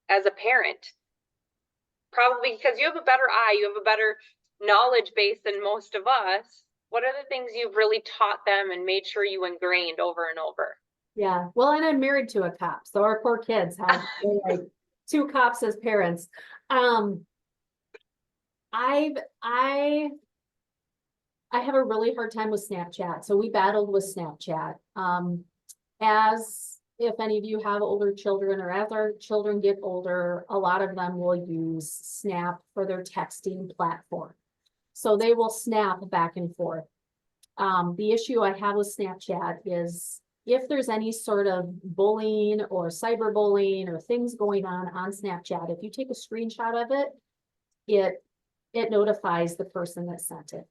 as a parent? Probably because you have a better eye, you have a better knowledge base than most of us. What are the things you've really taught them and made sure you ingrained over and over? Yeah, well, and I'm married to a cop, so our poor kids have like 2 cops as parents. I have a really hard time with Snapchat, so we battled with Snapchat. As if any of you have older children, or as our children get older, a lot of them will use Snap for their texting platform. So they will snap back and forth. The issue I have with Snapchat is if there's any sort of bullying or cyberbullying or things going on Snapchat, if you take a screenshot of it, it notifies the person that sent it.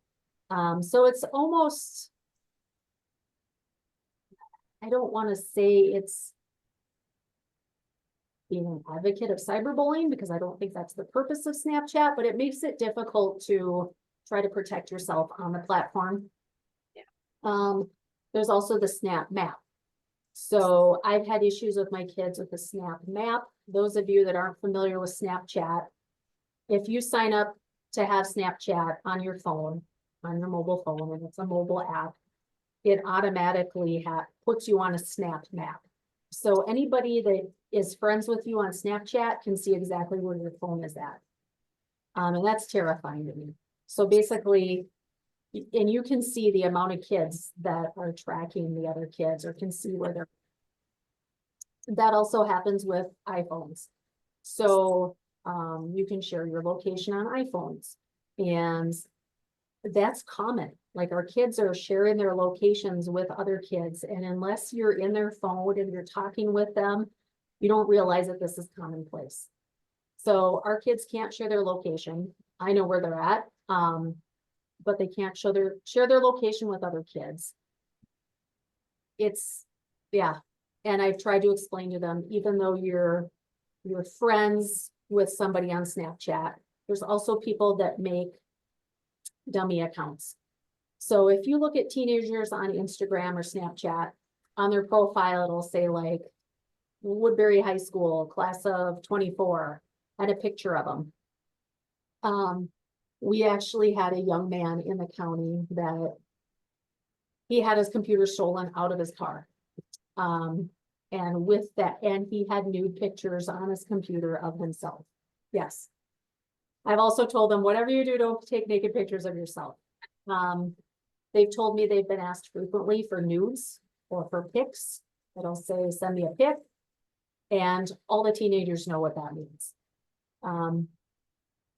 So it's almost, I don't want to say it's being an advocate of cyberbullying, because I don't think that's the purpose of Snapchat, but it makes it difficult to try to protect yourself on the platform. Yeah. There's also the Snap Map. So I've had issues with my kids with the Snap Map. Those of you that aren't familiar with Snapchat, if you sign up to have Snapchat on your phone, on your mobile phone, and it's a mobile app, it automatically puts you on a Snap Map. So anybody that is friends with you on Snapchat can see exactly where your phone is at. And that's terrifying to me. So basically, and you can see the amount of kids that are tracking the other kids, or can see where they're. That also happens with iPhones. So you can share your location on iPhones, and that's common. Like, our kids are sharing their locations with other kids, and unless you're in their phone and you're talking with them, you don't realize that this is commonplace. So our kids can't share their location. I know where they're at, but they can't share their location with other kids. Yeah. And I've tried to explain to them, even though you're friends with somebody on Snapchat, there's also people that make dummy accounts. So if you look at teenagers on Instagram or Snapchat, on their profile, it'll say like Woodbury High School, class of 24, and a picture of them. We actually had a young man in the county that he had his computer stolen out of his car. And with that, and he had nude pictures on his computer of himself. Yes. I've also told them, whatever you do, don't take naked pictures of yourself. They've told me they've been asked frequently for nudes or for pics. It'll say, send me a pic. And all the teenagers know what that means.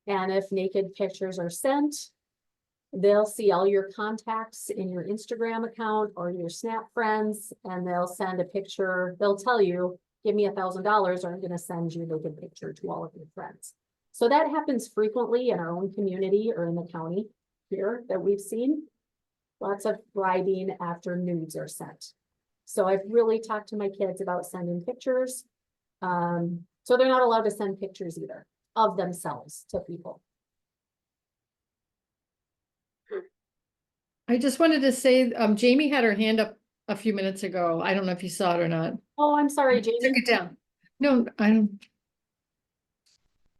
And if naked pictures are sent, they'll see all your contacts in your Instagram account or your Snap friends, and they'll send a picture. They'll tell you, give me $1,000 or I'm going to send you a naked picture to all of your friends. So that happens frequently in our own community or in the county here that we've seen. Lots of bribing after nudes are sent. So I've really talked to my kids about sending pictures. So they're not allowed to send pictures either of themselves to people. I just wanted to say, Jamie had her hand up a few minutes ago. I don't know if you saw it or not. Oh, I'm sorry, Jamie. Took it down. No, I don't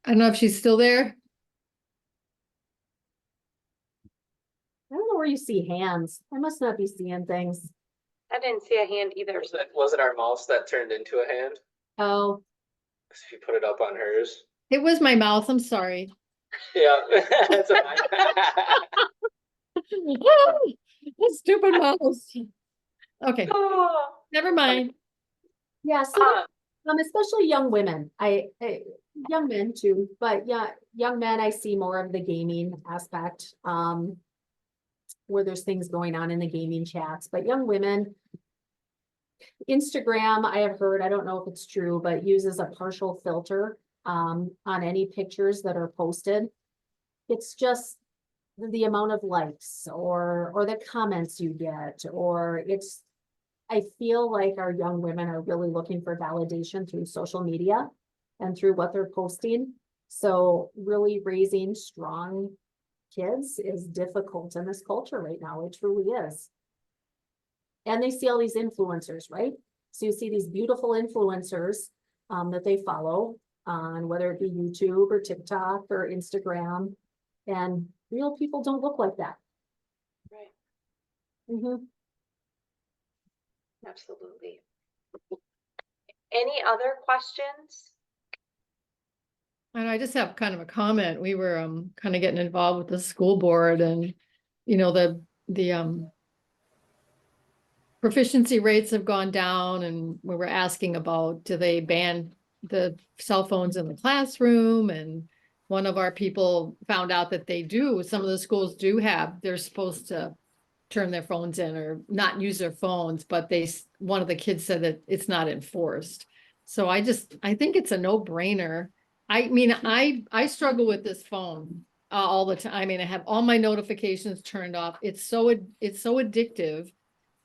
know if she's still there. I don't know where you see hands. I must not be seeing things. I didn't see a hand either. Was it our mouse that turned into a hand? Oh, If you put it up on hers. It was my mouth. I'm sorry. Yeah. That's a That stupid mouse. Okay, Oh. never mind. yeah. So, especially young women. Young men too, but yeah, young men, I see more of the gaming aspect, where there's things going on in the gaming chats, but young women, Instagram, I have heard, I don't know if it's true, but uses a partial filter on any pictures that are posted. It's just the amount of likes or the comments you get, or it's, I feel like our young women are really looking for validation through social media and through what they're posting. So really raising strong kids is difficult in this culture right now. It truly is. And they see all these influencers, right? So you see these beautiful influencers that they follow on whether it be YouTube or TikTok or Instagram, and real people don't look like that. Right. Mhm. Absolutely. Any other questions? And I just have kind of a comment. We were kind of getting involved with the school board, and you know, the proficiency rates have gone down, and we were asking about, do they ban the cell phones in the classroom? And one of our people found out that they do. Some of the schools do have, they're supposed to turn their phones in or not use their phones, but one of the kids said that it's not enforced. So I think it's a no-brainer. I mean, I struggle with this phone all the time. I mean, I have all my notifications turned off. It's so addictive.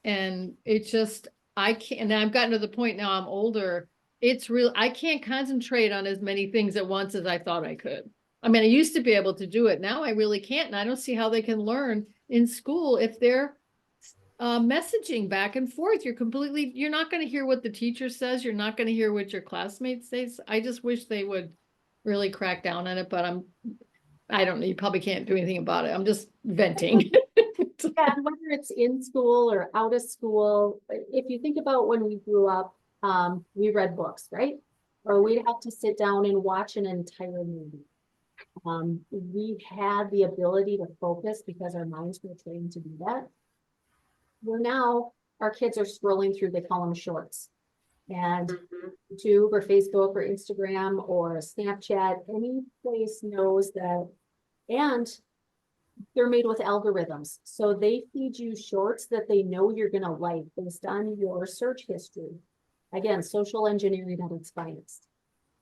And it just, I can't, and I've gotten to the point now, I'm older. It's real, I can't concentrate on as many things at once as I thought I could. I mean, I used to be able to do it. Now I really can't. And I don't see how they can learn in school if they're messaging back and forth. You're not going to hear what the teacher says. You're not going to hear what your classmates say. I just wish they would really crack down on it, but I don't know. You probably can't do anything about it. I'm just venting. Yeah, and whether it's in school or out of school, if you think about when we grew up, we read books, right? Or we'd have to sit down and watch an entire movie. We had the ability to focus because our minds were trained to do that. Well, now our kids are scrolling through, they call them shorts. And YouTube or Facebook or Instagram or Snapchat, any place knows that. And they're made with algorithms. So they feed you shorts that they know you're going to like based on your search history. Again, social engineering at its finest.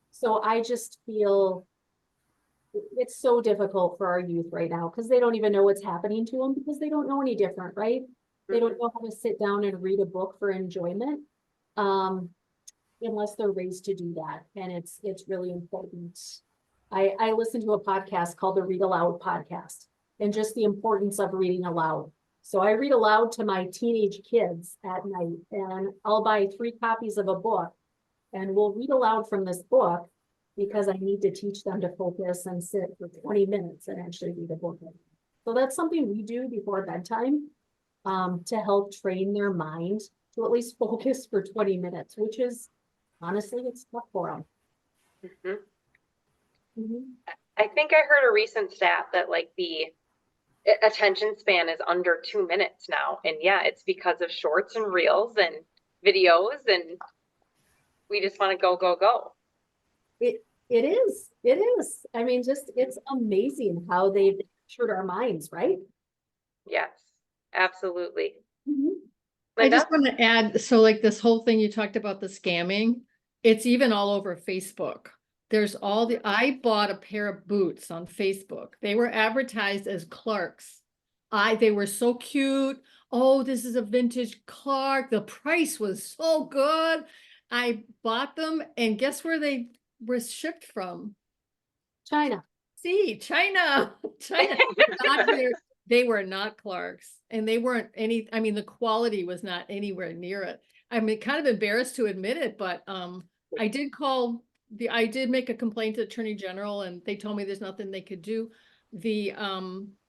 So I just feel it's so difficult for our youth right now because they don't even know what's happening to them because they don't know any different, right? They don't know how to sit down and read a book for enjoyment, unless they're raised to do that. And it's really important. I listen to a podcast called the Read Aloud podcast, and just the importance of reading aloud. So I read aloud to my teenage kids at night, and I'll buy 3 copies of a book and we'll read aloud from this book because I need to teach them to focus and sit for 20 minutes and actually read a book. So that's something we do before bedtime to help train their mind to at least focus for 20 minutes, which is honestly, it's tough for them. I think I heard a recent stat that like the attention span is under 2 minutes now. And yeah, it's because of shorts and reels and videos, and we just want to go, go, go. It is. I mean, just, it's amazing how they've captured our minds, right? Yes, absolutely. I just want to add, so like this whole thing you talked about, the scamming, it's even all over Facebook. There's I bought a pair of boots on Facebook. They were advertised as Clark's. They were so cute. Oh, this is a vintage Clark. The price was so good. I bought them, and guess where they were shipped from? China. See, China. They were not Clark's, and they weren't I mean, the quality was not anywhere near it. I'm kind of embarrassed to admit it, but I did make a complaint to the Attorney General, and they told me there's nothing they could do. The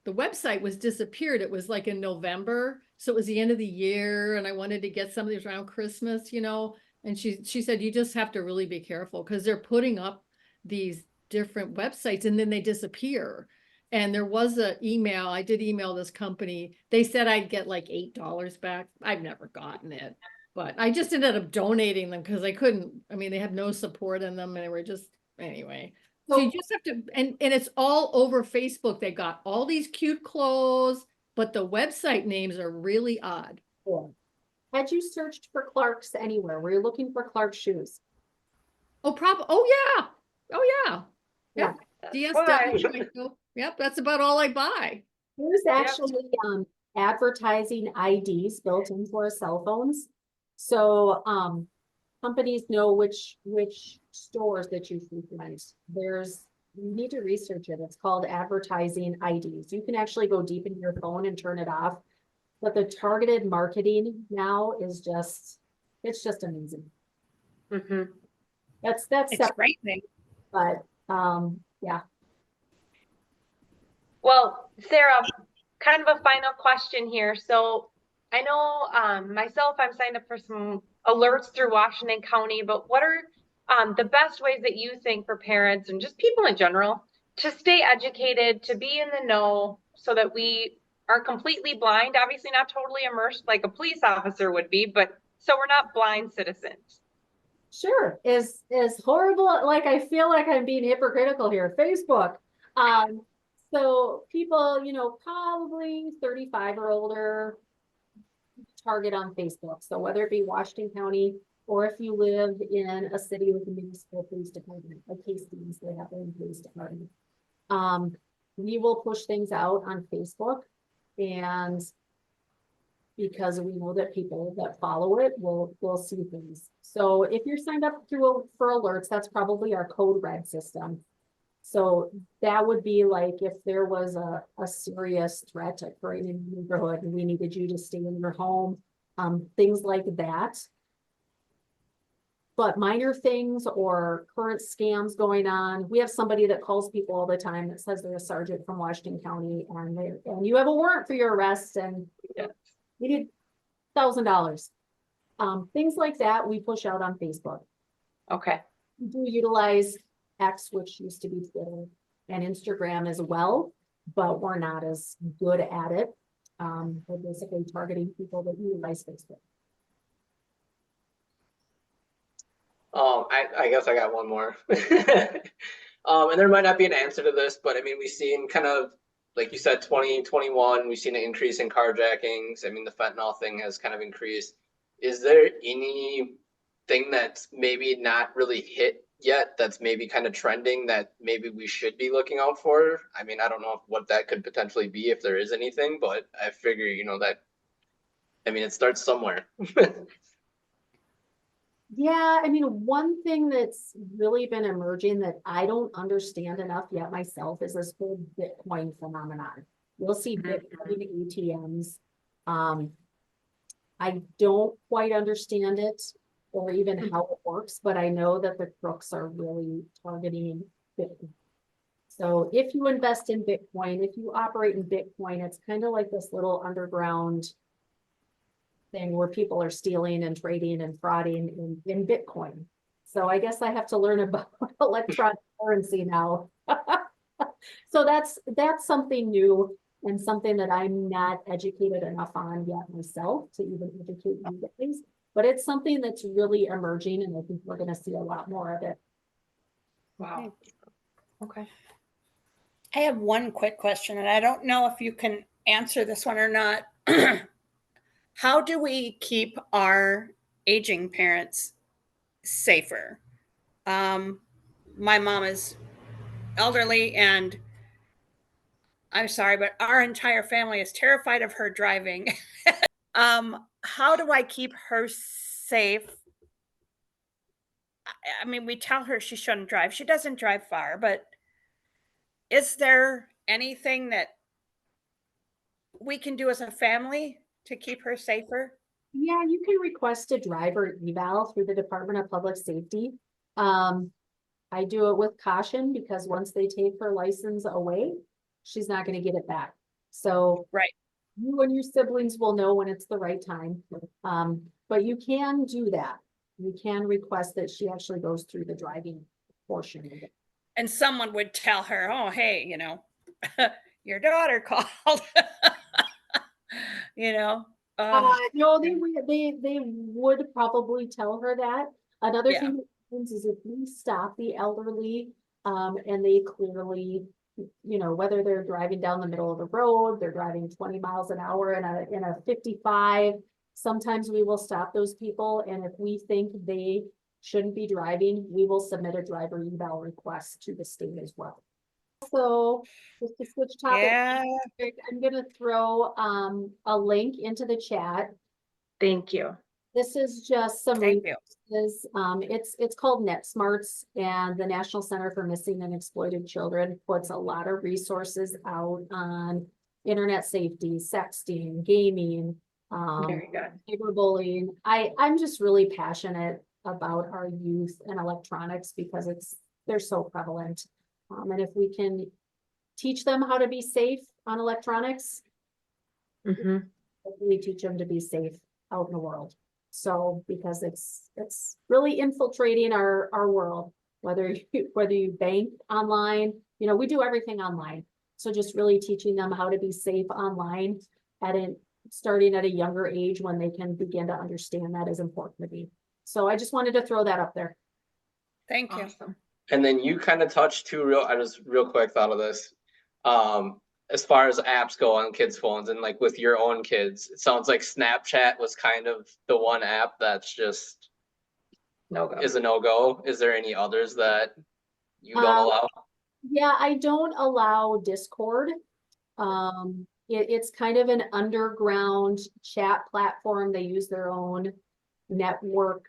website was disappeared. It was like in November, so it was the end of the year, and I wanted to get some of these around Christmas, you know. And she said, you just have to really be careful because they're putting up these different websites and then they disappear. And there was an email, I did email this company. They said I'd get like $8 back. I've never gotten it, but I just ended up donating them because I couldn't, I mean, they have no support in them, and they were just, anyway. So you just have to, and it's all over Facebook. They got all these cute clothes, but the website names are really odd. Yeah. Had you searched for Clark's anywhere? Were you looking for Clark's shoes? Oh, oh, yeah. Oh, yeah. Yep. Why? DSW. Yep, that's about all I buy. There's actually advertising IDs built into our cell phones. So companies know which stores that you frequent. You need to research it. It's called advertising IDs. You can actually go deep into your phone and turn it off. But the targeted marketing now is it's just amazing. Mhm. That's It's separate, frightening. but yeah. Well, Sarah, kind of a final question here. So I know myself, I'm signed up for some alerts through Washington County, but what are the best ways that you think for parents and just people in general to stay educated, to be in the know so that we are completely blind, obviously not totally immersed like a police officer would be, but so we're not blind citizens? Sure, is horrible, like I feel like I'm being hypocritical here, Facebook. So people, probably 35 or older target on Facebook. So whether it be Washington County, or if you live in a city with a municipal police department, like Hastings, they have their own police department. We will push things out on Facebook, and because we know that people that follow it will see things. So if you're signed up for alerts, that's probably our code red system. So that would be like if there was a serious threat occurring in the neighborhood and we needed you to stay in your home, things like that. But minor things or current scams going on, we have somebody that calls people all the time that says they're a sergeant from Washington County and you have a warrant for your arrest and Yeah. you need $1,000. Things like that we push out on Facebook. Okay. We do utilize X, which used to be Twitter, and Instagram as well, but we're not as good at it. We're basically targeting people that utilize Facebook. I guess I got one more. And there might not be an answer to this, but I mean, we've seen kind of, like you said, 2021, we've seen an increase in carjackings. I mean, the fentanyl thing has kind of increased. Is there anything that's maybe not really hit yet that's maybe kind of trending that maybe we should be looking out for? I mean, I don't know what that could potentially be, if there is anything, but I figure, that, I mean, it starts somewhere. Yeah, I mean, one thing that's really been emerging that I don't understand enough yet myself is this whole Bitcoin phenomenon. You'll see Bitcoin ATMs. I don't quite understand it or even how it works, but I know that the crooks are really targeting Bitcoin. So if you invest in Bitcoin, if you operate in Bitcoin, it's kind of like this little underground thing where people are stealing and trading and frauding in Bitcoin. So I guess I have to learn about electronic currency now. So that's something new and something that I'm not educated enough on yet myself to even educate you guys. But it's something that's really emerging, and I think we're going to see a lot more of it. Wow. Okay. I have one quick question, and I don't know if you can answer this one or not. How do we keep our aging parents safer? My mom is elderly, and I'm sorry, but our entire family is terrified of her driving. How do I keep her safe? I mean, we tell her she shouldn't drive. She doesn't drive far, but is there anything that we can do as a family to keep her safer? Yeah, you can request a driver eval through the Department of Public Safety. I do it with caution because once they take her license away, she's not going to get it back. So Right. You and your siblings will know when it's the right time. But you can do that. You can request that she actually goes through the driving portion of it. And someone would tell her, oh, hey, your daughter called. No, they would probably tell her that. Another Yeah. thing that happens is if we stop the elderly, and they clearly, whether they're driving down the middle of the road, they're driving 20 miles an hour in a 55, Sometimes we will stop those people, and if we think they shouldn't be driving, we will submit a driver eval request to the state as well. So just to switch topics, Yeah, I'm gonna throw a link into the chat. Thank you. This is just some thank you. resources. It's called NetSmarts, and the National Center for Missing and Exploited Children puts a lot of resources out on internet safety, sexting, gaming, Very good. cyberbullying. I'm just really passionate about our youth and electronics because they're so prevalent. And if we can teach them how to be safe on electronics, hopefully teach them to be safe out in the world. So, because it's really infiltrating our world, whether you bank online, we do everything online. So just really teaching them how to be safe online starting at a younger age when they can begin to understand that is important to be. So I just wanted to throw that up there. Thank you. Awesome. And then you kind of touched too, I just real quick thought of this. As far as apps go on kids' phones and like with your own kids, it sounds like Snapchat was kind of the one app that's just No-go. is a no-go. Is there any others that you don't allow? Yeah, I don't allow Discord. It's kind of an underground chat platform. They use their own network.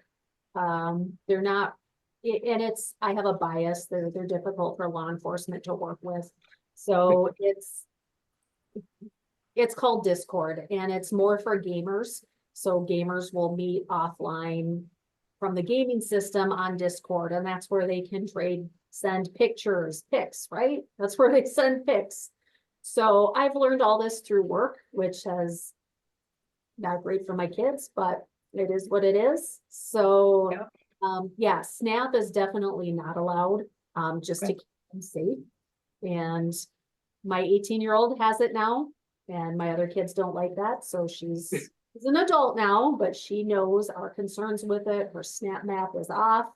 They're not, I have a bias. They're difficult for law enforcement to work with. So it's called Discord, and it's more for gamers. So gamers will meet offline from the gaming system on Discord, and that's where they can send pics, right? That's where they send pics. So I've learned all this through work, which has not great for my kids, but it is what it is. So yeah, Snap is definitely not allowed, just to keep them safe. And my 18-year-old has it now, and my other kids don't like that. So she's an adult now, but she knows our concerns with it. Her Snap Map is off.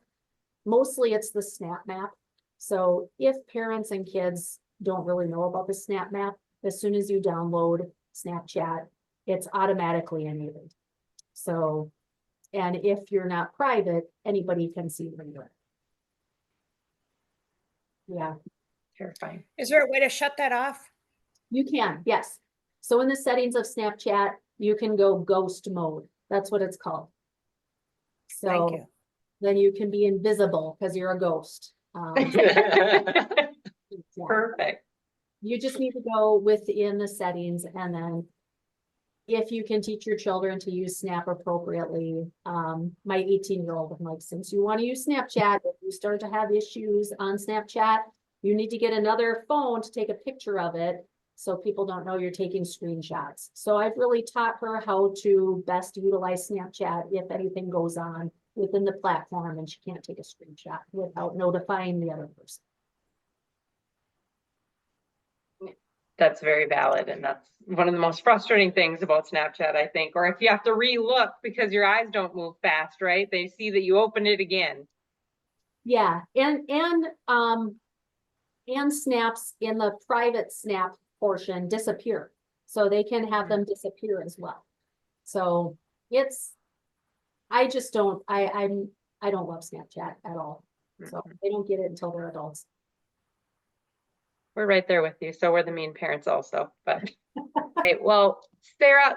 Mostly it's the Snap Map. So if parents and kids don't really know about the Snap Map, as soon as you download Snapchat, it's automatically enabled. So, and if you're not private, anybody can see where you're at. Yeah. Terrifying. Is there a way to shut that off? You can, yes. So in the settings of Snapchat, you can go ghost mode. That's what it's called. Thank So you. then you can be invisible because you're a ghost. Yeah. Perfect. You just need to go within the settings, and then if you can teach your children to use Snap appropriately, my 18-year-old, I'm like, since you want to use Snapchat, if you start to have issues on Snapchat, you need to get another phone to take a picture of it so people don't know you're taking screenshots. So I've really taught her how to best utilize Snapchat if anything goes on within the platform and she can't take a screenshot without notifying the other person. That's very valid. And that's one of the most frustrating things about Snapchat, I think, or if you have to re-look because your eyes don't move fast, right? They see that you opened it again. Yeah, and snaps in the private Snap portion disappear. So they can have them disappear as well. So I don't love Snapchat at all. So they don't get it until they're adults. We're right there with you. So we're the mean parents also, but okay, well, Sarah,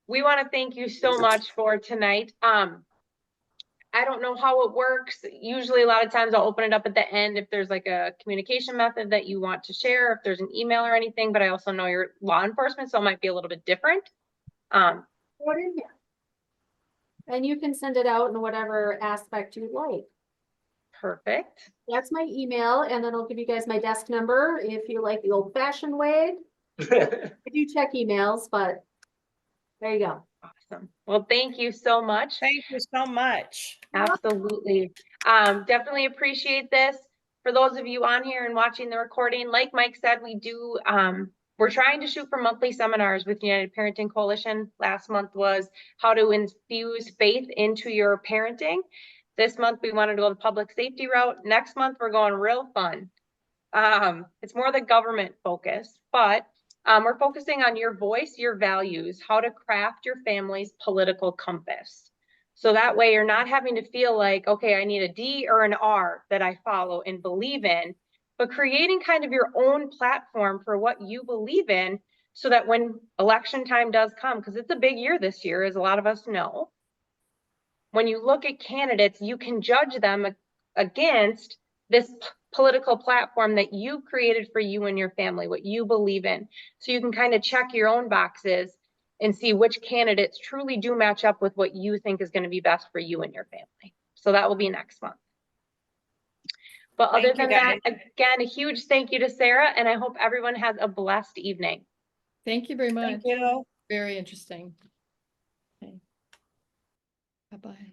we want to thank you so much for tonight. I don't know how it works. Usually a lot of times I'll open it up at the end if there's like a communication method that you want to share, if there's an email or anything, but I also know you're law enforcement, so it might be a little bit different. Put in here. And you can send it out in whatever aspect you'd like. Perfect. That's my email, and then I'll give you guys my desk number if you like the old-fashioned way. I do check emails, but there you go. Awesome. Well, thank you so much. Thank you so much. Absolutely. Definitely appreciate this. For those of you on here and watching the recording, like Mike said, we're trying to shoot for monthly seminars with United Parenting Coalition. Last month was how to infuse faith into your parenting. This month we wanted to go the public safety route. Next month we're going real fun. It's more the government focus, but We're focusing on your voice, your values, how to craft your family's political compass. So that way you're not having to feel like, okay, I need a D or an R that I follow and believe in, but creating kind of your own platform for what you believe in so that when election time does come, because it's a big year this year, as a lot of us know, when you look at candidates, you can judge them against this political platform that you created for you and your family, what you believe in. So you can kind of check your own boxes and see which candidates truly do match up with what you think is going to be best for you and your family. So that will be next month. But other Thank you, than that, guys. again, a huge thank you to Sarah, and I hope everyone has a blessed evening. Thank you very much. Thank you. Very interesting. Okay. Bye-bye.